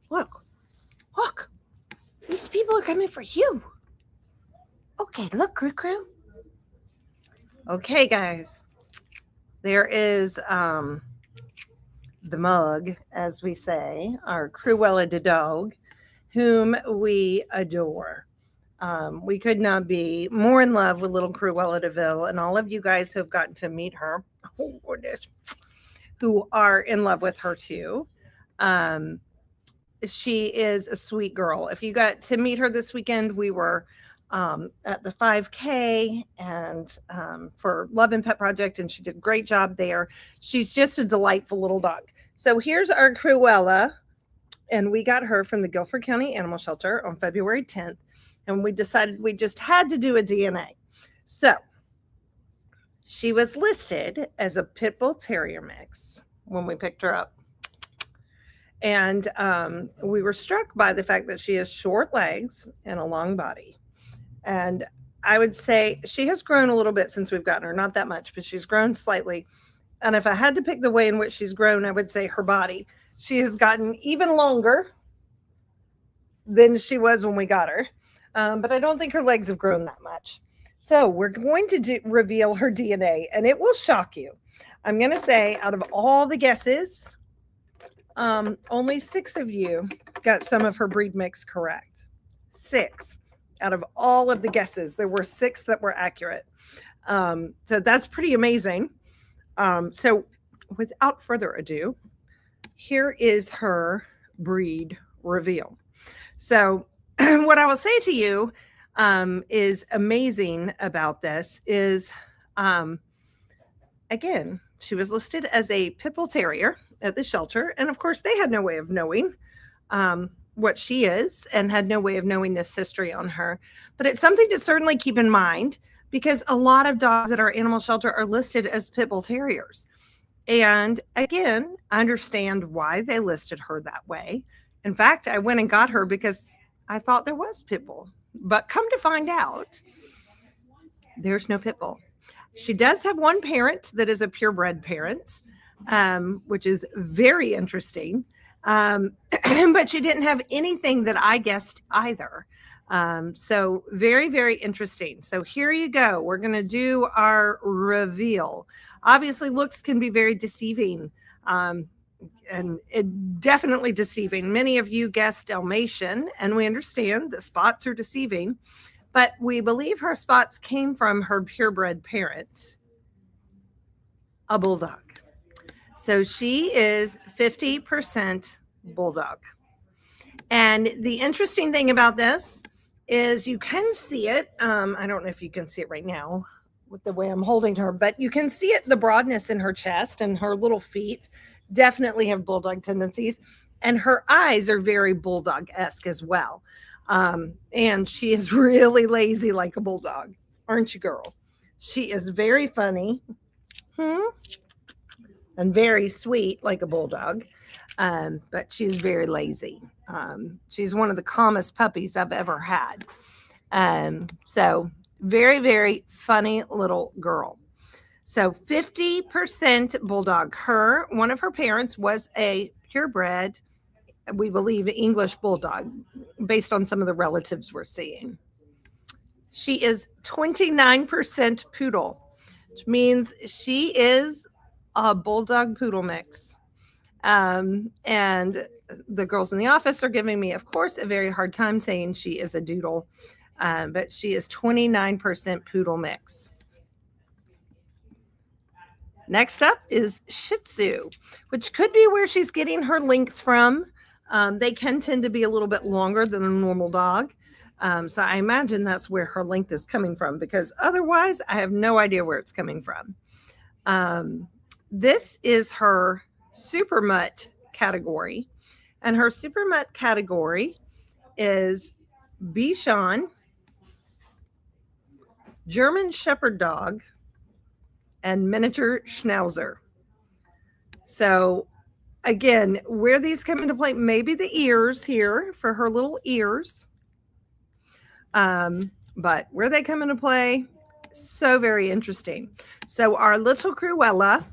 Look, look. These people are coming for you. Okay, look, Crew. Okay, guys. There is the mug, as we say, our Cruella de Dog, whom we adore. We could not be more in love with little Cruella de Vil, and all of you guys who have gotten to meet her, oh goodness, who are in love with her too. Um, she is a sweet girl. If you got to meet her this weekend, we were at the 5K and for Love and Pet Project, and she did a great job there. She's just a delightful little dog. So here's our Cruella, and we got her from the Guilford County Animal Shelter on February 10th, and we decided we just had to do a DNA. So she was listed as a Pit Bull Terrier mix when we picked her up. And we were struck by the fact that she has short legs and a long body. And I would say she has grown a little bit since we've gotten her, not that much, but she's grown slightly. And if I had to pick the way in which she's grown, I would say her body. She has gotten even longer than she was when we got her. But I don't think her legs have grown that much. So we're going to reveal her DNA, and it will shock you. I'm going to say out of all the guesses, only 6 of you got some of her breed mix correct. 6 out of all of the guesses. There were 6 that were accurate. So that's pretty amazing. So without further ado, here is her breed reveal. So what I will say to you is amazing about this is, again, she was listed as a Pit Bull Terrier at the shelter. And of course, they had no way of knowing what she is and had no way of knowing this history on her. But it's something to certainly keep in mind because a lot of dogs at our animal shelter are listed as Pit Bull Terriers. And again, I understand why they listed her that way. In fact, I went and got her because I thought there was Pit Bull. But come to find out, there's no Pit Bull. She does have one parent that is a purebred parent, which is very interesting. But she didn't have anything that I guessed either. So very, very interesting. So here you go. We're going to do our reveal. Obviously, looks can be very deceiving. And it definitely deceiving. Many of you guessed Dalmatian, and we understand that spots are deceiving, but we believe her spots came from her purebred parent, a bulldog. So she is 50% bulldog. And the interesting thing about this is you can see it. I don't know if you can see it right now with the way I'm holding her, but you can see it, the broadness in her chest and her little feet definitely have bulldog tendencies. And her eyes are very bulldog-esque as well. And she is really lazy like a bulldog. Aren't you, girl? She is very funny. And very sweet like a bulldog. But she's very lazy. She's one of the calmest puppies I've ever had. So very, very funny little girl. So 50% bulldog. One of her parents was a purebred, we believe, English bulldog, based on some of the relatives we're seeing. She is 29% poodle, which means she is a bulldog poodle mix. And the girls in the office are giving me, of course, a very hard time saying she is a doodle, but she is 29% poodle mix. Next up is Shih Tzu, which could be where she's getting her length from. They can tend to be a little bit longer than a normal dog. So I imagine that's where her length is coming from, because otherwise I have no idea where it's coming from. This is her super mutt category. And her super mutt category is Bichon, German Shepherd Dog, and miniature Schnauzer. So again, where these come into play, maybe the ears here for her little ears. But where they come into play, so very interesting. So our little Cruella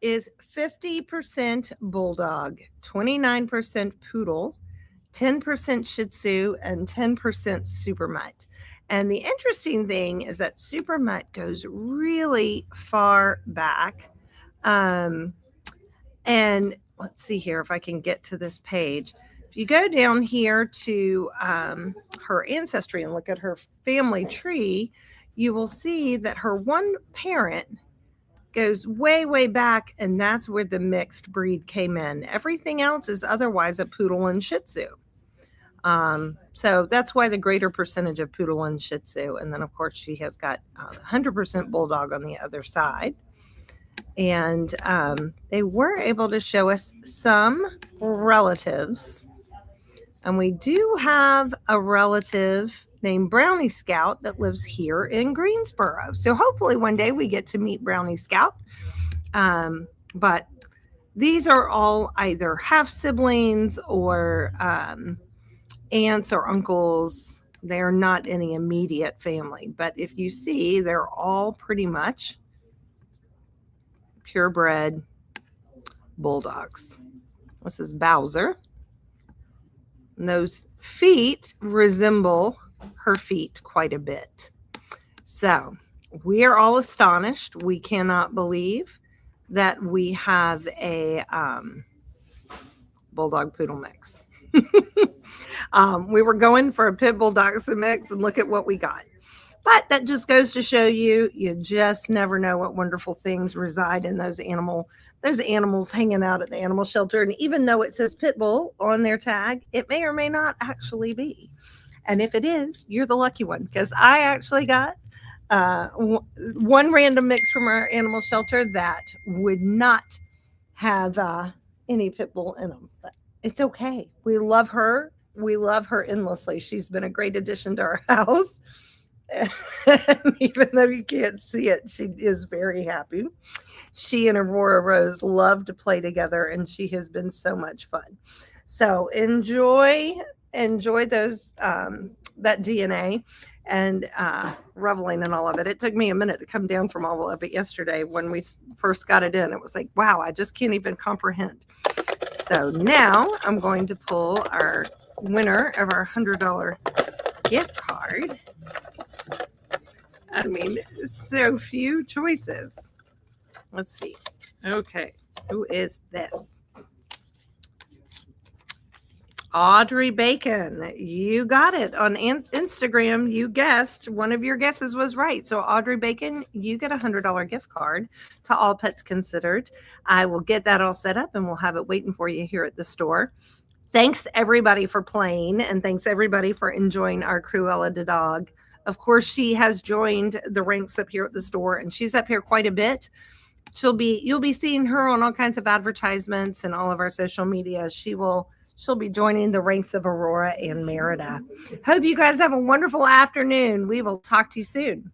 is 50% bulldog, 29% poodle, 10% Shih Tzu, and 10% Super Mutt. And the interesting thing is that Super Mutt goes really far back. And let's see here if I can get to this page. If you go down here to her ancestry and look at her family tree, you will see that her one parent goes way, way back, and that's where the mixed breed came in. Everything else is otherwise a poodle and Shih Tzu. So that's why the greater percentage of poodle and Shih Tzu. And then, of course, she has got 100% bulldog on the other side. And they were able to show us some relatives. And we do have a relative named Brownie Scout that lives here in Greensboro. So hopefully one day we get to meet Brownie Scout. But these are all either half siblings or aunts or uncles. They're not any immediate family. But if you see, they're all pretty much purebred bulldogs. This is Bowser. And those feet resemble her feet quite a bit. So we are all astonished. We cannot believe that we have a bulldog poodle mix. We were going for a pit bull dachshund mix, and look at what we got. But that just goes to show you, you just never know what wonderful things reside in those animals hanging out at the animal shelter. And even though it says pit bull on their tag, it may or may not actually be. And if it is, you're the lucky one, because I actually got one random mix from our animal shelter that would not have any pit bull in them. But it's okay. We love her. We love her endlessly. She's been a great addition to our house. And even though you can't see it, she is very happy. She and Aurora Rose love to play together, and she has been so much fun. So enjoy those that DNA and reveling in all of it. It took me a minute to come down from all of it yesterday when we first got it in. It was like, wow, I just can't even comprehend. So now I'm going to pull our winner of our $100 gift card. I mean, so few choices. Let's see. Okay, who is this? Audrey Bacon. You got it on Instagram. You guessed. One of your guesses was right. So Audrey Bacon, you get a $100 gift card to All Pets Considered. I will get that all set up and we'll have it waiting for you here at the store. Thanks everybody for playing, and thanks everybody for enjoying our Cruella De Dog. Of course, she has joined the ranks up here at the store, and she's up here quite a bit. You'll be seeing her on all kinds of advertisements and all of our social media. She'll be joining the ranks of Aurora and Merida. Hope you guys have a wonderful afternoon. We will talk to you soon.